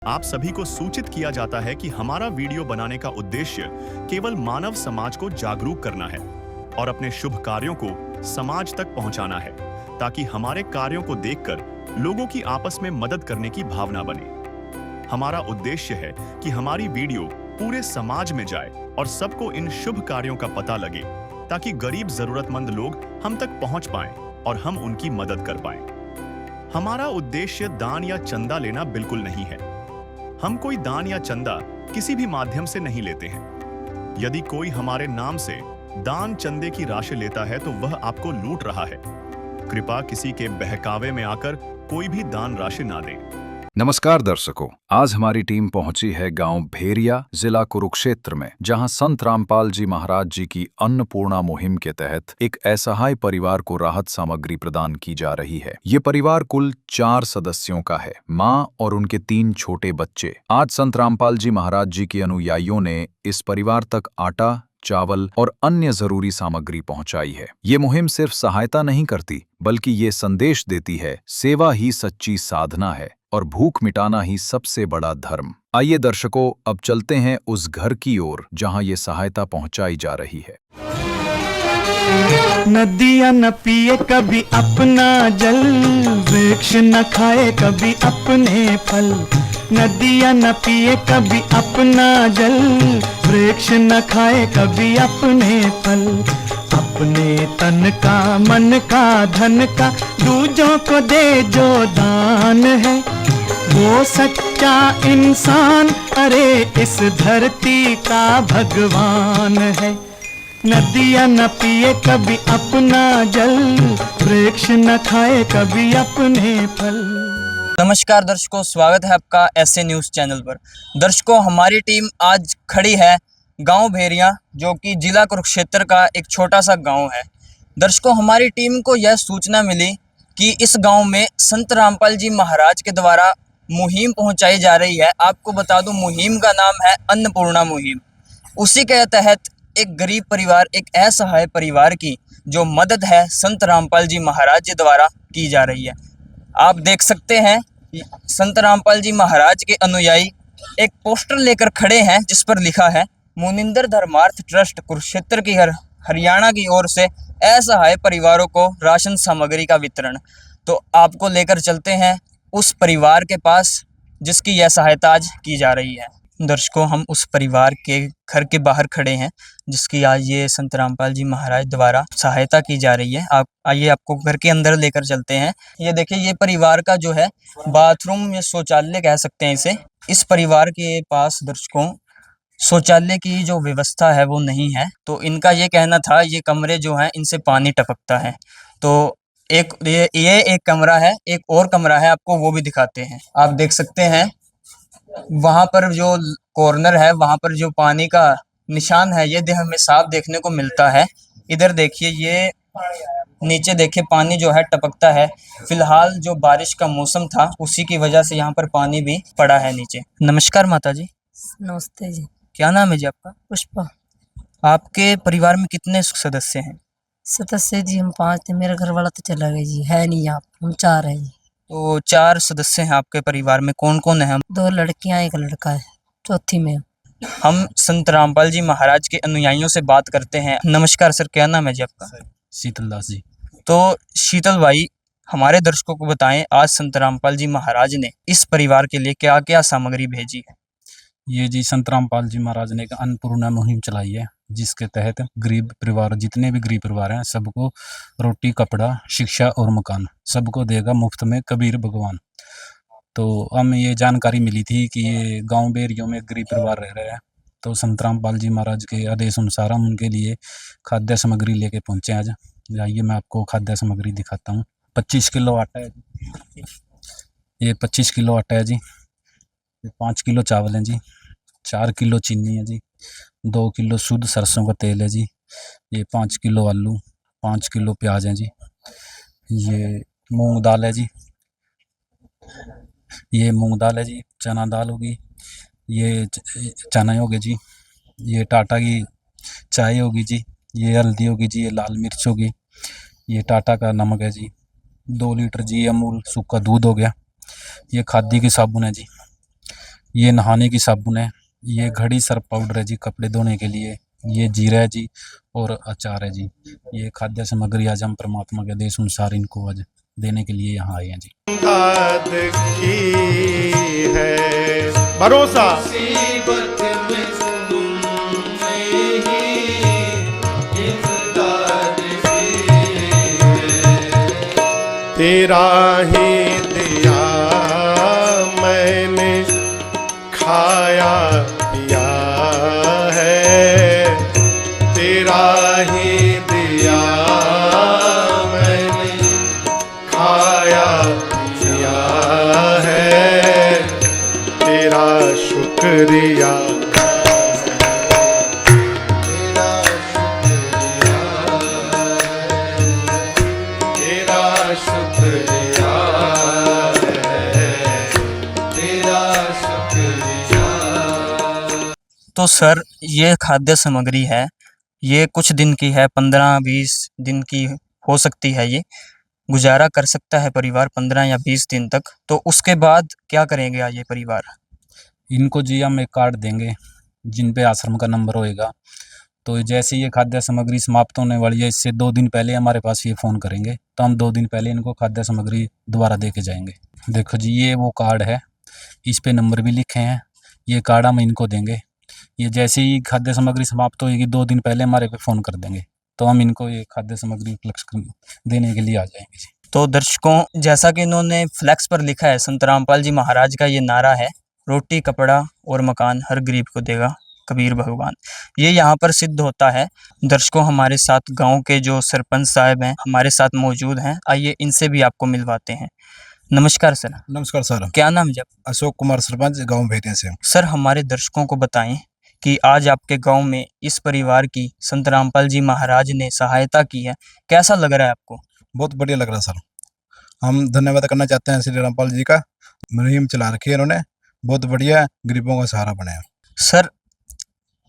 आप सभी को सूचित किया जाता है कि हमारा वीडियो बनाने का उद्देश्य केवल मानव समाज को जागरूक करना है और अपने शुभ कार्यों को समाज तक पहुंचाना है, ताकि हमारे कार्यों को देखकर लोगों की आपस में मदद करने की भावना बने। हमारा उद्देश्य है कि हमारी वीडियो पूरे समाज में जाए और सबको इन शुभ कार्यों का पता लगे, ताकि गरीब जरूरतमंद लोग हम तक पहुंच पाएं और हम उनकी मदद कर पाएं। हमारा उद्देश्य दान या चंदा लेना बिल्कुल नहीं है। हम कोई दान या चंदा किसी भी माध्यम से नहीं लेते हैं। यदि कोई हमारे नाम से दान चंदे की राशि लेता है तो वह आपको लूट रहा है। कृपया किसी के बहकावे में आकर कोई भी दान राशि ना दें। नमस्कार दर्शकों, आज हमारी टीम पहुंची है गांव भेरिया, जिला कुरुक्षेत्र में, जहां संत रामपाल जी महाराज जी की अन्नपूर्णा मुहिम के तहत एक असहाय परिवार को राहत सामग्री प्रदान की जा रही है। ये परिवार कुल 4 सदस्यों का है, मां और उनके 3 छोटे बच्चे। आज संत रामपाल जी महाराज जी के अनुयायियों ने इस परिवार तक आटा, चावल और अन्य जरूरी सामग्री पहुंचाई है। ये मुहिम सिर्फ सहायता नहीं करती, बल्कि ये संदेश देती है, सेवा ही सच्ची साधना है और भूख मिटाना ही सबसे बड़ा धर्म। आइए दर्शकों, अब चलते हैं उस घर की ओर जहां ये सहायता पहुंचाई जा रही है। नदियाँ न पिए कभी अपना जल, वृक्ष न खाए कभी अपने फल। नदियाँ न पिए कभी अपना जल, वृक्ष न खाए कभी अपने फल। अपने तन का, मन का, धन का दूजों को दे जो दान है, वो सच्चा इंसान, अरे इस धरती का भगवान है। नदियाँ न पिए कभी अपना जल, वृक्ष न खाए कभी अपने फल। नमस्कार दर्शकों, स्वागत है आपका ऐसे न्यूज़ चैनल पर। दर्शकों, हमारी टीम आज खड़ी है गांव भेरिया, जो कि जिला कुरुक्षेत्र का एक छोटा सा गांव है। दर्शकों, हमारी टीम को यह सूचना मिली कि इस गांव में संत रामपाल जी महाराज के द्वारा मुहिम पहुंचाई जा रही है। आपको बता दूं, मुहिम का नाम है अन्नपूर्णा मुहिम। उसी के तहत एक गरीब परिवार, एक असहाय परिवार की जो मदद है संत रामपाल जी महाराज जी द्वारा की जा रही है। आप देख सकते हैं, संत रामपाल जी महाराज के अनुयायी एक पोस्टर लेकर खड़े हैं जिस पर लिखा है, मुनिंदर धर्मार्थ ट्रस्ट कुरुक्षेत्र की हरियाणा की ओर से असहाय परिवारों को राशन सामग्री का वितरण। तो आपको लेकर चलते हैं उस परिवार के पास जिसकी यह सहायता आज की जा रही है। दर्शकों, हम उस परिवार के घर के बाहर खड़े हैं जिसकी आज ये संत रामपाल जी महाराज द्वारा सहायता की जा रही है। आप आइए, आपको घर के अंदर लेकर चलते हैं। ये देखिए, ये परिवार का जो है बाथरूम या शौचालय कह सकते हैं इसे। इस परिवार के पास दर्शकों शौचालय की जो व्यवस्था है वो नहीं है। तो इनका ये कहना था, ये कमरे जो हैं इनसे पानी टपकता है। तो एक ये एक कमरा है, एक और कमरा है, आपको वो भी दिखाते हैं। आप देख सकते हैं वहां पर जो कॉर्नर है, वहां पर जो पानी का निशान है, ये हमें साफ देखने को मिलता है। इधर देखिए, ये नीचे देखिए, पानी जो है टपकता है। फिलहाल जो बारिश का मौसम था उसी की वजह से यहाँ पर पानी भी पड़ा है नीचे। नमस्कार माता जी। नमस्ते जी। क्या नाम है जी आपका? पुष्पा। आपके परिवार में कितने सदस्य हैं? सदस्य जी हम 5 थे, मेरा घर वाला तो चला गया जी, है नहीं यहाँ पर, हम 4 हैं जी। तो 4 सदस्य हैं आपके परिवार में, कौन कौन है? 2 लड़कियां, 1 लड़का है, चौथी में। हम संत रामपाल जी महाराज के अनुयायियों से बात करते हैं। नमस्कार सर, क्या नाम है जी आपका? शीतल दास जी। तो शीतल भाई, हमारे दर्शकों को बताएं, आज संत रामपाल जी महाराज ने इस परिवार के लिए क्या क्या सामग्री भेजी है? ये जी संत रामपाल जी महाराज ने एक अन्नपूर्णा मुहिम चलाई है, जिसके तहत गरीब परिवार, जितने भी गरीब परिवार हैं, सबको रोटी, कपड़ा, शिक्षा और मकान सबको देगा मुफ्त में कबीर भगवान। तो हमें ये जानकारी मिली थी कि ये गांव बेरियों में गरीब परिवार रह रहे हैं। तो संत रामपाल जी महाराज के आदेश अनुसार हम उनके लिए खाद्य सामग्री लेके पहुँचे आज। आइए, मैं आपको खाद्य सामग्री दिखाता हूँ। 25 किलो आटा है जी, ये 25 किलो आटा है जी। 5 किलो चावल है जी। 4 किलो चीनी है जी। 2 किलो शुद्ध सरसों का तेल है जी। ये 5 किलो आलू, 5 किलो प्याज है जी। ये मूंग दाल है जी। ये मूंग दाल है जी। चना दाल होगी, ये चना होगे जी। ये टाटा की चाय होगी जी। ये हल्दी होगी जी। ये लाल मिर्च होगी। ये टाटा का नमक है जी। 2 लीटर जी अमूल सूखा दूध हो गया। ये खादी की साबुन है जी। ये नहाने की साबुन है, ये घड़ी सर्फ पाउडर है जी कपड़े धोने के लिए, ये जीरा है जी और अचार है जी। ये खाद्य सामग्री आज हम परमात्मा के देश अनुसार इनको आज देने के लिए यहाँ आए हैं जी। दाद की है भरोसा तेरा ही दिया मैंने खाया पिया है, तेरा ही दिया मैंने खाया पिया है, तेरा शुक्रिया तो सर ये खाद्य सामग्री है, ये कुछ दिन की है, 15-20 दिन की हो सकती है, ये गुजारा कर सकता है परिवार 15 या 20 दिन तक। तो उसके बाद क्या करेंगे आज ये परिवार? इनको जी हम एक कार्ड देंगे जिन पे आश्रम का नंबर होएगा, तो जैसे ये खाद्य सामग्री समाप्त होने वाली है इससे 2 दिन पहले हमारे पास ये फ़ोन करेंगे, तो हम 2 दिन पहले इनको खाद्य सामग्री दोबारा दे के जाएंगे। देखो जी ये वो कार्ड है, इस पे नंबर भी लिखे हैं, ये कार्ड हम इनको देंगे। ये जैसे ही खाद्य सामग्री समाप्त होएगी 2 दिन पहले हमारे पे फ़ोन कर देंगे, तो हम इनको ये खाद्य सामग्री फ्लेक्स देने के लिए आ जाएंगे जी। तो दर्शकों, जैसा कि इन्होंने फ्लैक्स पर लिखा है, संत रामपाल जी महाराज का ये नारा है, रोटी कपड़ा और मकान हर गरीब को देगा कबीर भगवान। ये यहाँ पर सिद्ध होता है। दर्शकों, हमारे साथ गांव के जो सरपंच साहब हैं हमारे साथ मौजूद हैं, आइए इनसे भी आपको मिलवाते हैं। नमस्कार सर। नमस्कार सर। क्या नाम है? जब अशोक कुमार सरपंच गांव भेरिया से। सर, हमारे दर्शकों को बताएं कि आज आपके गांव में इस परिवार की संत रामपाल जी महाराज ने सहायता की है, कैसा लग रहा है आपको? बहुत बढ़िया लग रहा है सर। हम धन्यवाद करना चाहते हैं श्री रामपाल जी का, मुहिम चला रखी है इन्होंने, बहुत बढ़िया गरीबों का सहारा बने हैं। सर,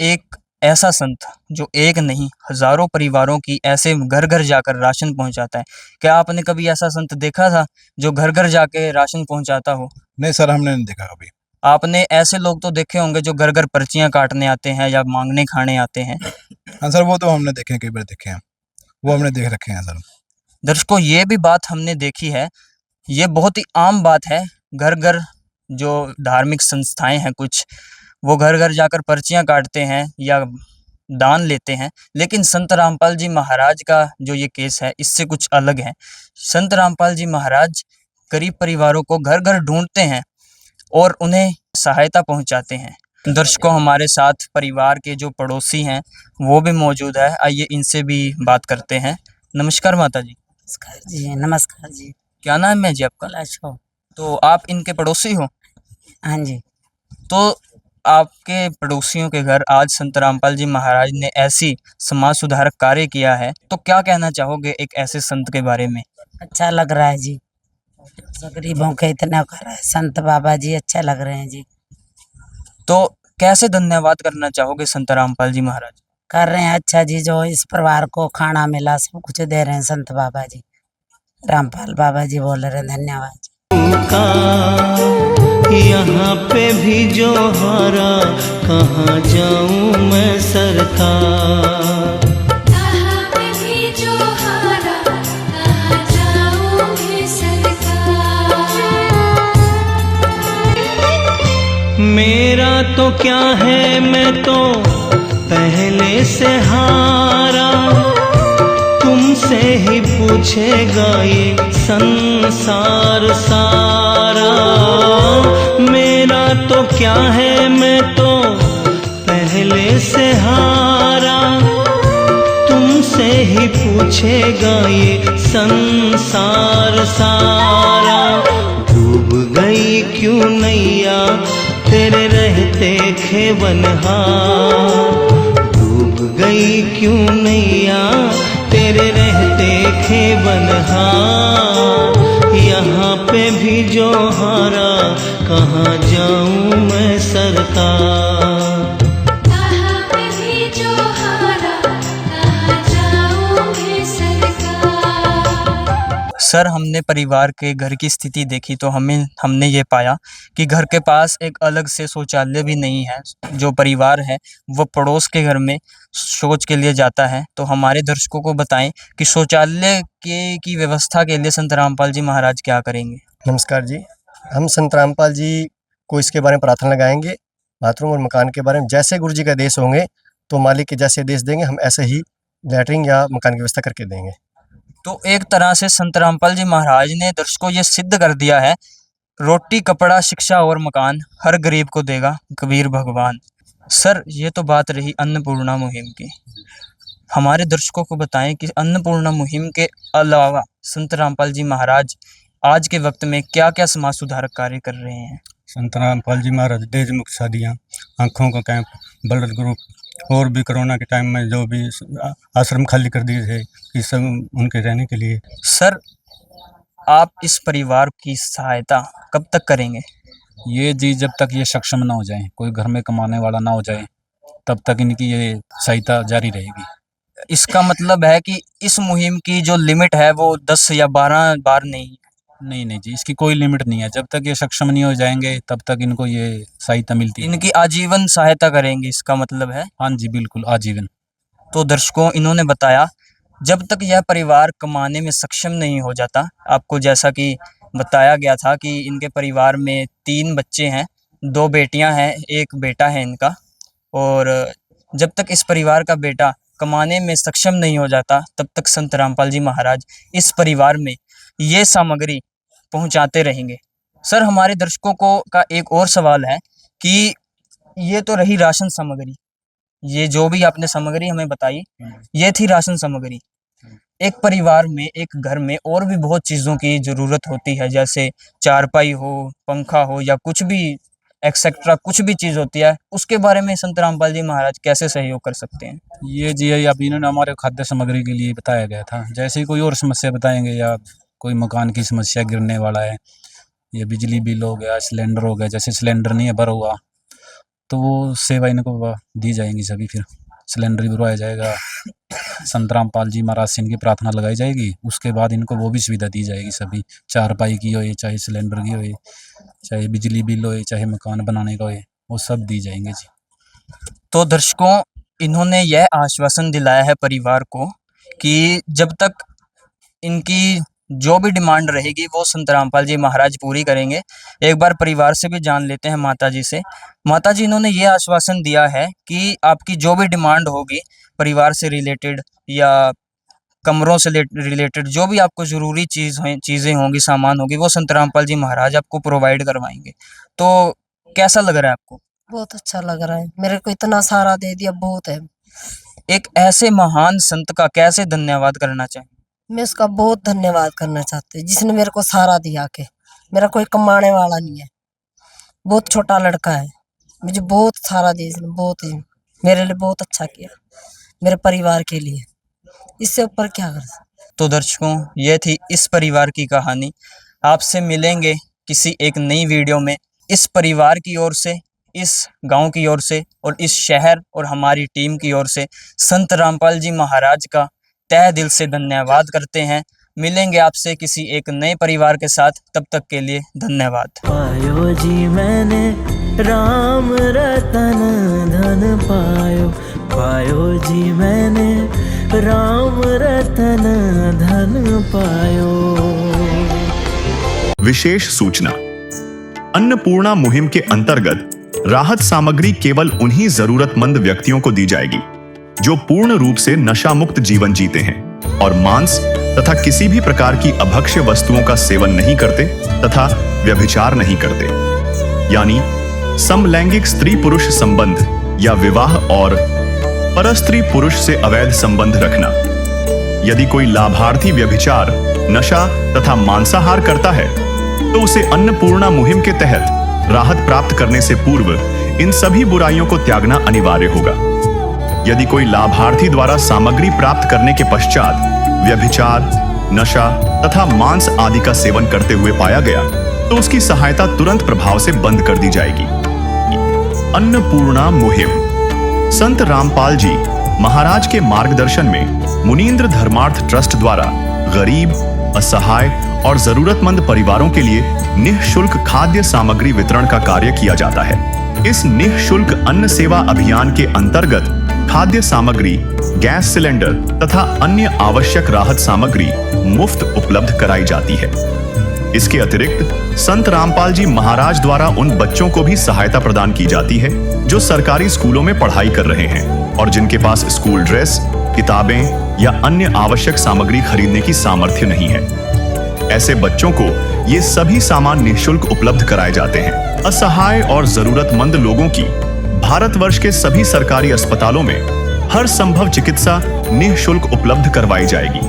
एक ऐसा संत जो एक नहीं हजारों परिवारों की ऐसे घर घर जाकर राशन पहुंचाता है, क्या आपने कभी ऐसा संत देखा था जो घर घर जाके राशन पहुंचाता हो? नहीं सर, हमने नहीं देखा कभी। आपने ऐसे लोग तो देखे होंगे जो घर घर पर्चियां काटने आते हैं या मांगने खाने आते हैं। हाँ सर, वो तो हमने देखे हैं, कई बार देखे हैं, वो हमने देख रखे हैं सर। दर्शकों, ये भी बात हमने देखी है, ये बहुत ही आम बात है। घर घर जो धार्मिक संस्थाएं हैं कुछ, वो घर घर जाकर पर्चियां काटते हैं या दान लेते हैं, लेकिन संत रामपाल जी महाराज का जो ये केस है इससे कुछ अलग है। संत रामपाल जी महाराज गरीब परिवारों को घर घर ढूंढते हैं और उन्हें सहायता पहुंचाते हैं। दर्शकों, हमारे साथ परिवार के जो पड़ोसी हैं वो भी मौजूद है, आइए इनसे भी बात करते हैं। नमस्कार माता जी। नमस्कार जी। नमस्कार जी। क्या नाम है जी आपका? कैलाश हो। तो आप इनके पड़ोसी हो? हाँ जी। तो आपके पड़ोसियों के घर आज संत रामपाल जी महाराज ने ऐसी समाज सुधारक कार्य किया है, तो क्या कहना चाहोगे एक ऐसे संत के बारे में? अच्छा लग रहा है जी, गरीबों के इतना कर रहा है संत बाबा जी, अच्छा लग रहे हैं जी। तो कैसे धन्यवाद करना चाहोगे संत रामपाल जी महाराज? कर रहे हैं अच्छा जी, जो इस परिवार को खाना मिला सब कुछ दे रहे हैं संत बाबा जी, रामपाल बाबा जी बोल रहे हैं धन्यवाद। यहाँ पे भी जो हारा, कहाँ जाऊँ मैं सरकार। यहाँ पे भी जो हारा, कहाँ जाऊँ मैं सरकार। मेरा तो क्या है, मैं तो पहले से हारा, तुमसे ही पूछेगा ये संसार सारा। मेरा तो क्या है, मैं तो पहले से हारा, तुमसे ही पूछेगा ये संसार सारा। डूब गई क्यों नैया तेरे रहते खेवनहार, डूब गई क्यों नैया तेरे रहते खेवनहार। यहाँ पे भी जो हारा, कहाँ जाऊँ मैं सरकार। यहाँ पे भी जो हारा, कहाँ जाऊँ मैं सरकार। सर हमने परिवार के घर की स्थिति देखी तो हमने ये पाया कि घर के पास एक अलग से शौचालय भी नहीं है। जो परिवार है वो पड़ोस के घर में शौच के लिए जाता है। तो हमारे दर्शकों को बताएं कि शौचालय की व्यवस्था के लिए संत रामपाल जी महाराज क्या करेंगे। नमस्कार जी, हम संत रामपाल जी को इसके बारे में प्रार्थना लगाएंगे। बाथरूम और मकान के बारे में जैसे गुरु जी का आदेश होंगे तो मालिक के जैसे आदेश देंगे, हम ऐसे ही लैटरिन या मकान की व्यवस्था करके देंगे। तो एक तरह से संत रामपाल जी महाराज ने दर्शकों ये सिद्ध कर दिया है, रोटी कपड़ा शिक्षा और मकान हर गरीब को देगा कबीर भगवान। सर ये तो बात रही अन्नपूर्णा मुहिम की। हमारे दर्शकों को बताएं कि अन्नपूर्णा मुहिम के अलावा संत रामपाल जी महाराज आज के वक्त में क्या क्या समाज सुधारक कार्य कर रहे हैं। संत रामपाल जी महाराज डेज मुक्त शादियाँ, आँखों का कैंप, ब्लड ग्रुप और भी कोरोना के टाइम में जो भी आश्रम खाली कर दिए थे कि सब उनके रहने के लिए। सर आप इस परिवार की सहायता कब तक करेंगे। ये जी जब तक ये सक्षम ना हो जाए, कोई घर में कमाने वाला ना हो जाए, तब तक इनकी ये सहायता जारी रहेगी। इसका मतलब है कि इस मुहिम की जो लिमिट है वो 10 या 12 बार नहीं। नहीं जी, इसकी कोई लिमिट नहीं है। जब तक ये सक्षम नहीं हो जाएंगे तब तक इनको ये सहायता मिलती है। इनकी आजीवन सहायता करेंगे इसका मतलब है। हाँ जी बिल्कुल, आजीवन। तो दर्शकों इन्होंने बताया जब तक यह परिवार कमाने में सक्षम नहीं हो जाता, आपको जैसा कि बताया गया था कि इनके परिवार में 3 बच्चे हैं, 2 बेटियां हैं, 1 बेटा है इनका। और जब तक इस परिवार का बेटा कमाने में सक्षम नहीं हो जाता तब तक संत रामपाल जी महाराज इस परिवार में ये सामग्री पहुंचाते रहेंगे। सर हमारे दर्शकों को का एक और सवाल है कि ये तो रही राशन सामग्री, ये जो भी आपने सामग्री हमें बताई ये थी राशन सामग्री। एक परिवार में, एक घर में और भी बहुत चीज़ों की ज़रूरत होती है, जैसे चारपाई हो, पंखा हो या कुछ भी एक्सेट्रा कुछ भी चीज़ होती है। उसके बारे में संत रामपाल जी महाराज कैसे सहयोग कर सकते हैं। ये जी अभी इन्होंने हमारे खाद्य सामग्री के लिए बताया गया था। जैसे ही कोई और समस्या बताएंगे या कोई मकान की समस्या गिरने वाला है, या बिजली बिल हो गया, सिलेंडर हो गया, जैसे सिलेंडर नहीं है भरा हुआ तो वो सेवा इनको दी जाएंगी। सभी फिर सिलेंडर भी भरवाया जाएगा, संत रामपाल जी महाराज से इनकी प्रार्थना लगाई जाएगी। उसके बाद इनको वो भी सुविधा दी जाएगी, सभी चारपाई की हो, चाहे सिलेंडर की हो, चाहे बिजली बिल हो, चाहे मकान बनाने का हो, वो सब दी जाएंगे जी। तो दर्शकों इन्होंने यह आश्वासन दिलाया है परिवार को कि जब तक इनकी जो भी डिमांड रहेगी वो संत रामपाल जी महाराज पूरी करेंगे। एक बार परिवार से भी जान लेते हैं माता जी से। माता जी इन्होंने ये आश्वासन दिया है कि आपकी जो भी डिमांड होगी परिवार से रिलेटेड या कमरों से रिलेटेड, जो भी आपको ज़रूरी चीज़ें होंगी, सामान होगी, वो संत रामपाल जी महाराज आपको प्रोवाइड करवाएंगे। तो कैसा लग रहा है आपको। बहुत अच्छा लग रहा है, मेरे को इतना सहारा दे दिया, बहुत है। एक ऐसे महान संत का कैसे धन्यवाद करना चाहिए। मैं उसका बहुत धन्यवाद करना चाहती हूँ जिसने मेरे को सहारा दिया के। मेरा कोई कमाने वाला नहीं है, बहुत छोटा लड़का है, मुझे बहुत सहारा दिया इसने, बहुत ही मेरे लिए बहुत अच्छा किया, मेरे परिवार के लिए। इससे ऊपर क्या कर सकते। तो दर्शकों ये थी इस परिवार की कहानी। आपसे मिलेंगे किसी एक नई वीडियो में। इस परिवार की ओर से, इस गांव की ओर से और इस शहर और हमारी टीम की ओर से संत रामपाल जी महाराज का तहे दिल से धन्यवाद करते हैं। मिलेंगे आपसे किसी एक नए परिवार के साथ, तब तक के लिए धन्यवाद। पायो जी मैंने राम रतन धन पायो, पायो जी मैंने राम रतन धन पायो। विशेष सूचना, अन्नपूर्णा मुहिम के अंतर्गत राहत सामग्री केवल उन्हीं जरूरतमंद व्यक्तियों को दी जाएगी जो पूर्ण रूप से नशा मुक्त जीवन जीते हैं और मांस तथा किसी भी प्रकार की अभक्ष्य वस्तुओं का सेवन नहीं करते तथा व्यभिचार नहीं करते, यानी समलैंगिक स्त्री पुरुष संबंध या विवाह और परस्त्री पुरुष से अवैध संबंध रखना। यदि कोई लाभार्थी व्यभिचार, नशा तथा मांसाहार करता है तो उसे अन्नपूर्णा मुहिम के तहत राहत प्राप्त करने से पूर्व इन सभी बुराइयों को त्यागना अनिवार्य होगा। यदि कोई लाभार्थी द्वारा सामग्री प्राप्त करने के पश्चात व्यभिचार, नशा तथा मांस आदि का सेवन करते हुए पाया गया तो उसकी सहायता तुरंत प्रभाव से बंद कर दी जाएगी। अन्नपूर्णा मुहिम संत रामपाल जी महाराज के मार्गदर्शन में मुनींद्र धर्मार्थ ट्रस्ट द्वारा गरीब, असहाय और जरूरतमंद परिवारों के लिए निःशुल्क खाद्य सामग्री वितरण का कार्य किया जाता है। इस निःशुल्क अन्न सेवा अभियान के अंतर्गत खाद्य सामग्री, गैस सिलेंडर तथा अन्य आवश्यक राहत सामग्री मुफ्त उपलब्ध कराई जाती है। इसके अतिरिक्त संत रामपाल जी महाराज द्वारा उन बच्चों को भी सहायता प्रदान की जाती है जो सरकारी स्कूलों में पढ़ाई कर रहे हैं और जिनके पास स्कूल ड्रेस, किताबें या अन्य आवश्यक सामग्री खरीदने की सामर्थ्य नहीं है। ऐसे बच्चों को ये सभी सामान निःशुल्क उपलब्ध कराए जाते हैं। असहाय और जरूरतमंद लोगों की भारतवर्ष के सभी सरकारी अस्पतालों में हर संभव चिकित्सा निःशुल्क उपलब्ध करवाई जाएगी,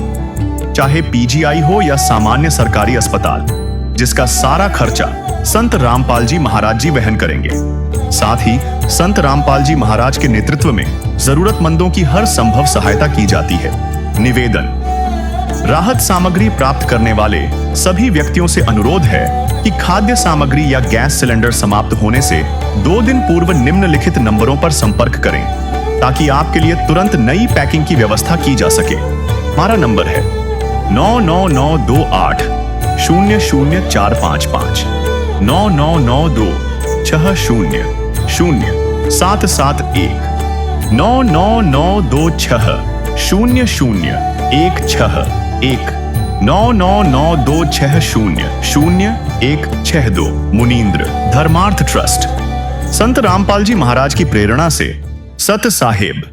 चाहे पीजीआई हो या सामान्य सरकारी अस्पताल, जिसका सारा खर्चा संत रामपाल जी महाराज जी वहन करेंगे। साथ ही संत रामपाल जी महाराज के नेतृत्व में जरूरतमंदों की हर संभव सहायता की जाती है। निवेदन: राहत सामग्री प्राप्त करने वाले सभी व्यक्तियों से अनुरोध है कि खाद्य सामग्री या गैस सिलेंडर समाप्त होने से 2 दिन पूर्व निम्नलिखित नंबरों पर संपर्क करें ताकि आपके लिए तुरंत नई पैकिंग की व्यवस्था की जा सके। हमारा नंबर है 99928 00455 9992 60 0771 99926 0016 99926000162 मुनींद्र धर्मार्थ ट्रस्ट। संत रामपाल जी महाराज की प्रेरणा से सत साहेब